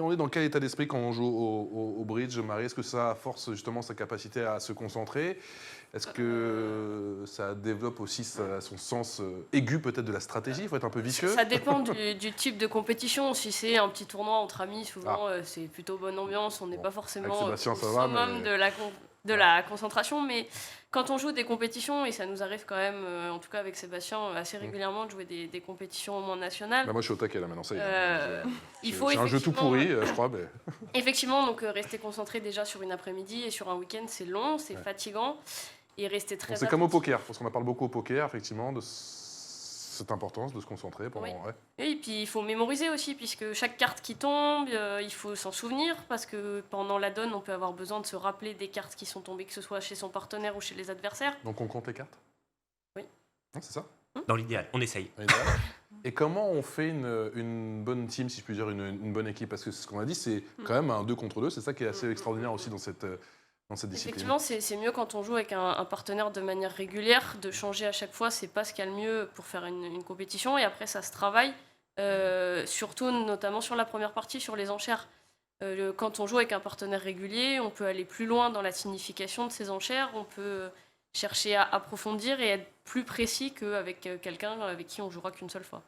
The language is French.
demandé dans quel état d'esprit quand on joue au bridge, Marie. Est-ce que ça force justement sa capacité à se concentrer? Est-ce que ça développe aussi son sens aigu peut-être de la stratégie? Il faut être un peu vicieux. Ça dépend du type de compétition. Si c'est un petit tournoi entre amis, souvent c'est plutôt bonne ambiance. On n'est pas forcément au Sébastien, ça va, summum mais... de la concentration. Mais quand on joue des compétitions, et ça nous arrive quand même, en tout cas avec Sébastien, assez régulièrement de jouer des compétitions au moins nationales. Bah moi je suis au taquet là maintenant, ça y est. Il faut c'est un jeu tout pourri, je crois. Mais... Effectivement, donc rester concentré déjà sur une après-midi et sur un week-end, c'est long, c'est fatigant. Et rester très c'est comme au poker, parce qu'on en parle beaucoup au poker, effectivement, de cette importance de se concentrer pendant... Oui. Ouais. Et puis il faut mémoriser aussi, puisque chaque carte qui tombe, il faut s'en souvenir, parce que pendant la donne, on peut avoir besoin de se rappeler des cartes qui sont tombées, que ce soit chez son partenaire ou chez les adversaires. Donc on compte les cartes? Oui. Non, c'est ça? Dans l'idéal, on essaye. Et comment on fait une bonne team, si je puis dire, une bonne équipe? Parce que ce qu'on a dit, c'est quand même un 2 contre 2, c'est ça qui est assez extraordinaire aussi dans cette discipline. Effectivement, c'est mieux quand on joue avec un partenaire de manière régulière, de changer à chaque fois, c'est pas ce qu'il y a le mieux pour faire une compétition, et après ça se travaille, surtout notamment sur la première partie, sur les enchères. Quand on joue avec un partenaire régulier, on peut aller plus loin dans la signification de ces enchères, on peut chercher à approfondir et être plus précis qu'avec quelqu'un avec qui on jouera qu'une seule fois.